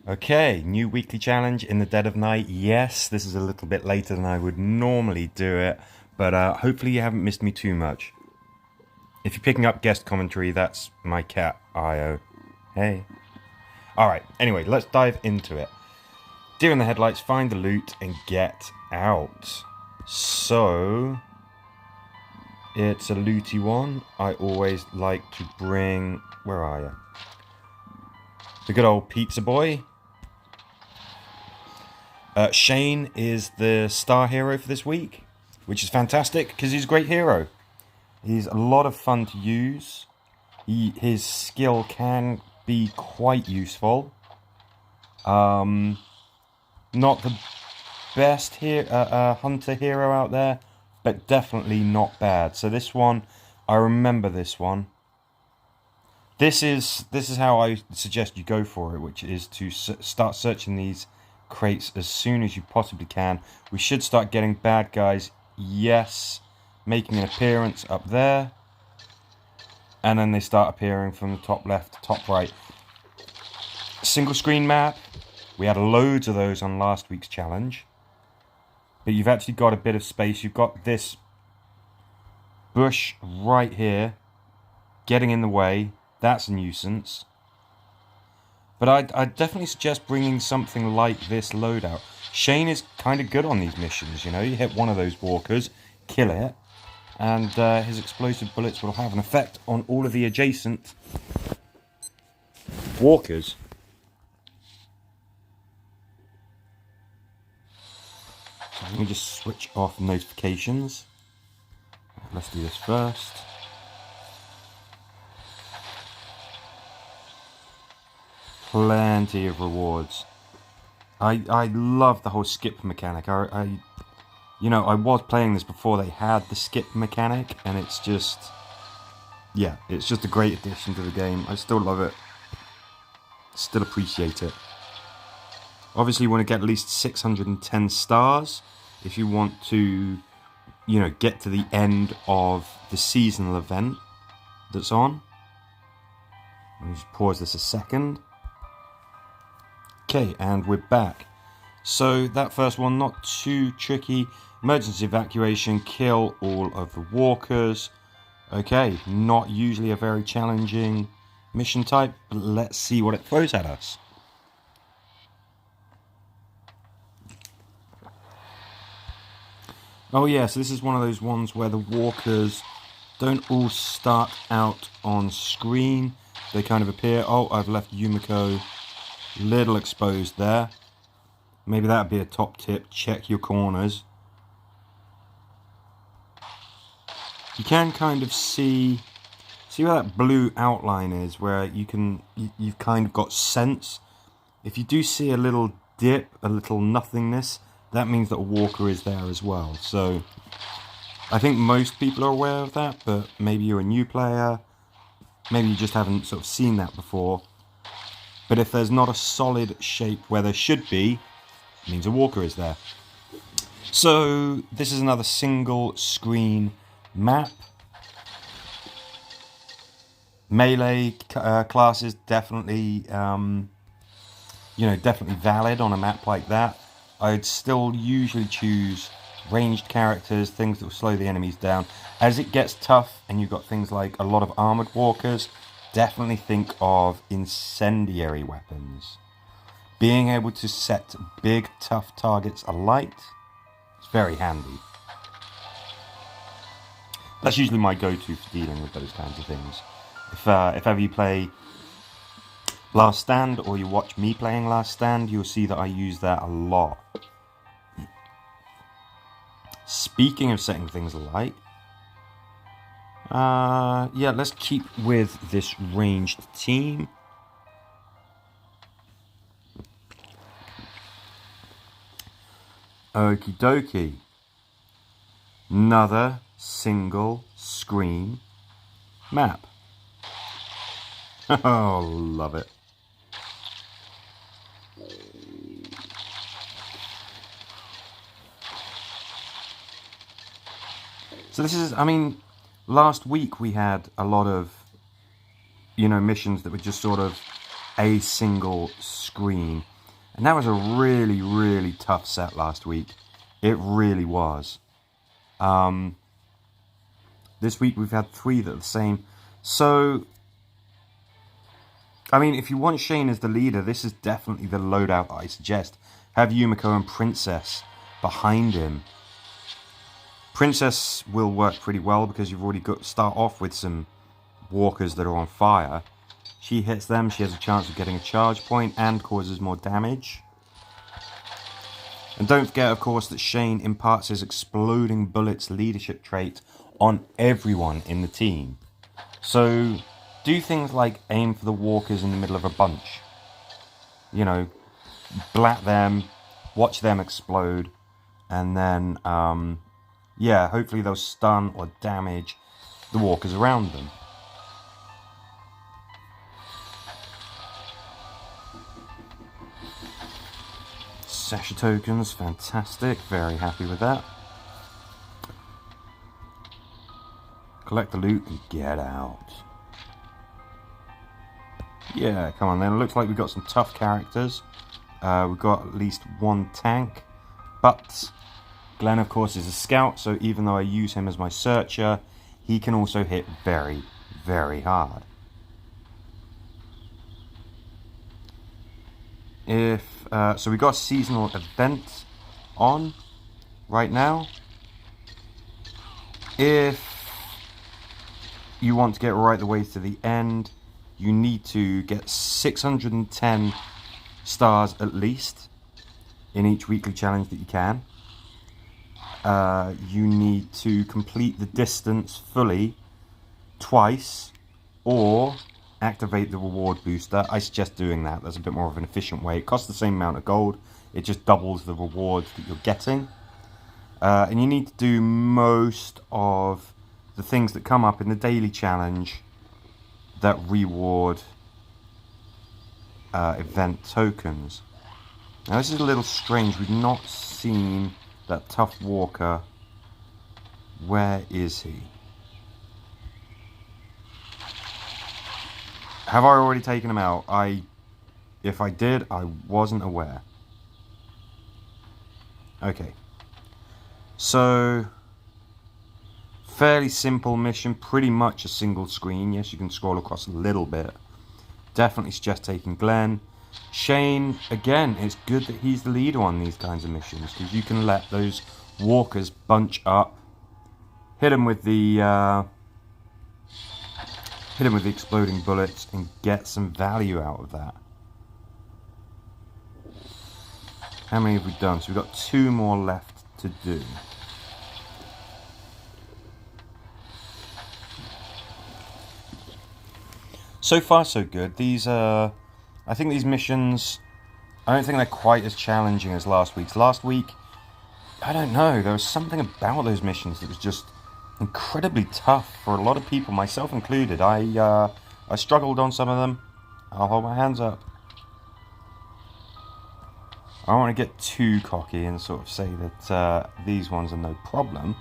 Okay, new weekly challenge in the dead of night. Yes, this is a little bit later than I would normally do it, but hopefully you haven't missed me too much. If you're picking up guest commentary, that's my cat, Io. Hey. Alright, anyway, let's dive into it. Deer in the headlights, find the loot, and get out. So, it's a looty one. I always like to bring... Where are you? The good old pizza boy. Shane is the star hero for this week, which is fantastic because he's a great hero. He's a lot of fun to use. His skill can be quite useful. Not the best hunter hero out there, but definitely not bad. So this one, I remember this one. This is how I suggest you go for it, which is to start searching these crates as soon as you possibly can. We should start getting bad guys, yes, making an appearance up there, and then they start appearing from the top left, top right. Single screen map, we had loads of those on last week's challenge, but you've actually got a bit of space. You've got this bush right here getting in the way. That's a nuisance. But I'd definitely suggest bringing something like this loadout. Shane is kind of good on these missions, you know. You hit one of those walkers, kill it, and his explosive bullets will have an effect on all of the adjacent walkers. So let me just switch off notifications. Let's do this first. Plenty of rewards. I love the whole skip mechanic. I was playing this before they had the skip mechanic, and it's just a great addition to the game. I still love it. Still appreciate it. Obviously, you want to get at least 610 stars if you want to, get to the end of the seasonal event that's on. Let me just pause this a second. Okay, and we're back. So that first one, not too tricky. Emergency evacuation, kill all of the walkers. Okay, not usually a very challenging mission type, but let's see what it throws at us. Oh yeah, so this is one of those ones where the walkers don't all start out on screen. They kind of appear. Oh, I've left Yumiko little exposed there. Maybe that'd be a top tip. Check your corners. You can kind of see where that blue outline is, where you've kind of got sense. If you do see a little dip, a little nothingness, that means that a walker is there as well. So I think most people are aware of that, but maybe you're a new player, maybe you just haven't sort of seen that before. But if there's not a solid shape where there should be, it means a walker is there. So this is another single screen map. Melee classes definitely, definitely valid on a map like that. I'd still usually choose ranged characters, things that will slow the enemies down. As it gets tough and you've got things like a lot of armored walkers, definitely think of incendiary weapons. Being able to set big, tough targets alight is very handy. That's usually my go-to for dealing with those kinds of things. If ever you play Last Stand, or you watch me playing Last Stand, you'll see that I use that a lot. Speaking of setting things alight, let's keep with this ranged team. Okie dokie. Another single screen map. Oh, love it. So this is, last week we had a lot of, missions that were just sort of a single screen. And that was a really, really tough set last week. It really was. This week we've had 3 that are the same. So, I mean, if you want Shane as the leader, this is definitely the loadout I suggest. Have Yumiko and Princess behind him. Princess will work pretty well because you've already got to start off with some walkers that are on fire. She hits them, she has a chance of getting a charge point and causes more damage. And don't forget, of course, that Shane imparts his exploding bullets leadership trait on everyone in the team. So do things like aim for the walkers in the middle of a bunch. You know, blat them, watch them explode, and then, yeah, hopefully they'll stun or damage the walkers around them. Sasha tokens, fantastic, very happy with that. Collect the loot and get out. Yeah, come on then, it looks like we've got some tough characters. We've got at least 1 tank, but Glenn of course is a scout, so even though I use him as my searcher, he can also hit very, very hard. So we got a seasonal event on right now. If you want to get right the way to the end, you need to get 610 stars at least in each weekly challenge that you can. You need to complete the distance fully twice, or activate the reward booster. I suggest doing that. That's a bit more of an efficient way. It costs the same amount of gold. It just doubles the rewards that you're getting. And you need to do most of the things that come up in the daily challenge that reward event tokens. Now this is a little strange. We've not seen that tough walker. Where is he? Have I already taken him out? If I did, I wasn't aware. Okay. So, fairly simple mission, pretty much a single screen. Yes, you can scroll across a little bit. Definitely suggest taking Glenn. Shane, again, it's good that he's the leader on these kinds of missions, because you can let those walkers bunch up, hit them with the exploding bullets and get some value out of that. How many have we done? So we've got 2 more left to do. So far so good. These I think these missions, I don't think they're quite as challenging as last week's. Last week, I don't know, there was something about those missions that was just incredibly tough for a lot of people, myself included. I struggled on some of them. I'll hold my hands up. I don't want to get too cocky and sort of say that these ones are no problem,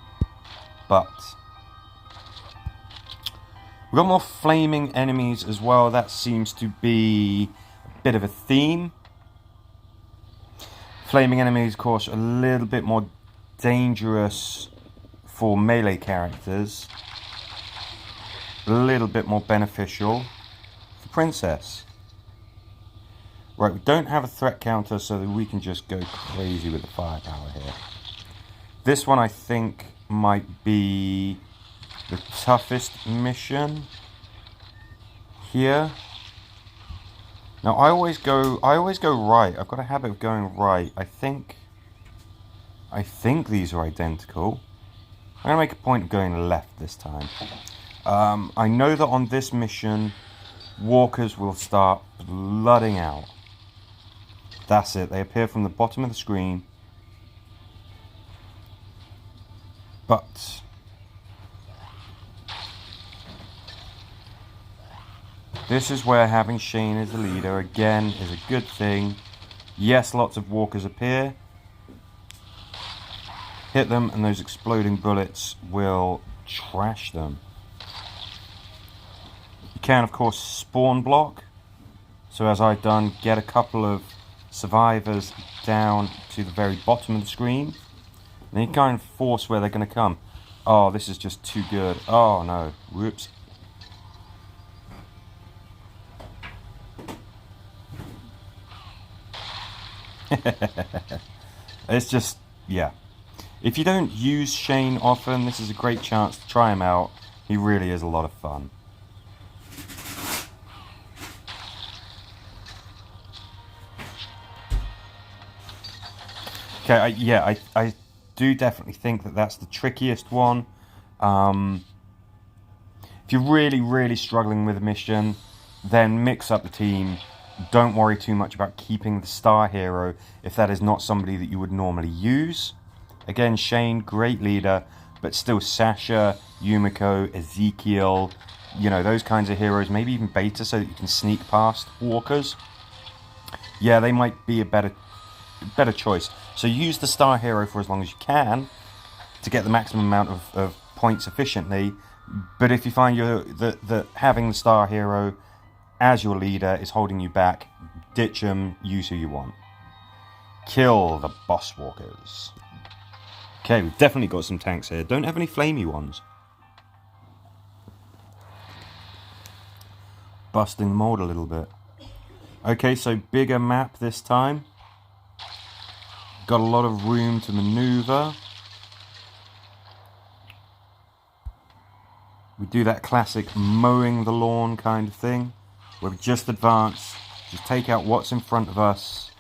but we've got more flaming enemies as well. That seems to be a bit of a theme. Flaming enemies, of course, a little bit more dangerous for melee characters, a little bit more beneficial for Princess. Right, we don't have a threat counter, so that we can just go crazy with the firepower here. This one I think might be the toughest mission here. Now I always go right. I've got a habit of going right. I think these are identical. I'm going to make a point of going left this time. I know that on this mission, walkers will start flooding out. That's it. They appear from the bottom of the screen. But this is where having Shane as the leader, again, is a good thing. Yes, lots of walkers appear. Hit them and those exploding bullets will trash them. You can, of course, spawn block. So as I've done, get a couple of survivors down to the very bottom of the screen. And then you kind of force where they're going to come. Oh, this is just too good. Oh no, whoops. It's just, yeah. If you don't use Shane often, this is a great chance to try him out. He really is a lot of fun. Okay, I do definitely think that that's the trickiest one. If you're really struggling with a mission, then mix up the team. Don't worry too much about keeping the star hero if that is not somebody that you would normally use. Again, Shane, great leader, but still Sasha, Yumiko, Ezekiel, you know, those kinds of heroes, maybe even Beta, so that you can sneak past walkers. Yeah, they might be a better choice. So use the star hero for as long as you can to get the maximum amount of points efficiently. But if you find that having the star hero as your leader is holding you back, ditch them, use who you want. Kill the boss walkers. Okay, we've definitely got some tanks here. Don't have any flamey ones. Busting the mold a little bit. Okay, so bigger map this time. Got a lot of room to maneuver. We do that classic mowing the lawn kind of thing, where we just advance, just take out what's in front of us.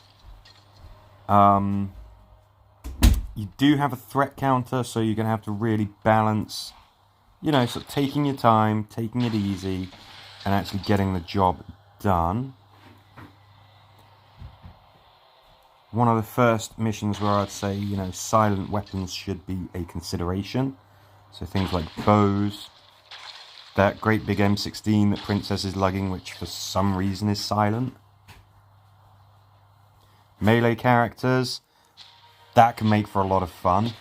You do have a threat counter, so you're going to have to really balance, you know, sort of taking your time, taking it easy, and actually getting the job done. One of the first missions where I'd say, you know, silent weapons should be a consideration. So things like bows, that great big M16 that Princess is lugging, which for some reason is silent. Melee characters, that can make for a lot of fun.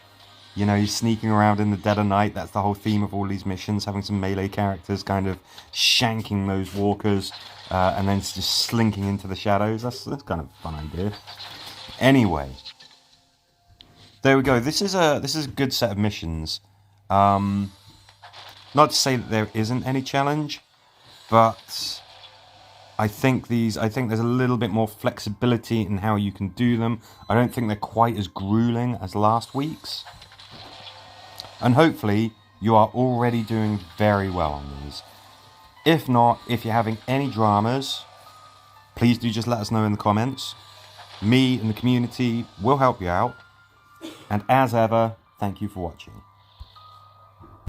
You know, you're sneaking around in the dead of night. That's the whole theme of all these missions, having some melee characters kind of shanking those walkers and then just slinking into the shadows. That's kind of a fun idea. Anyway, there we go. This is a good set of missions. Not to say that there isn't any challenge, but I think there's a little bit more flexibility in how you can do them. I don't think they're quite as grueling as last week's. And hopefully you are already doing very well on these. If not, if you're having any dramas, please do just let us know in the comments. Me and the community will help you out. And as ever, thank you for watching.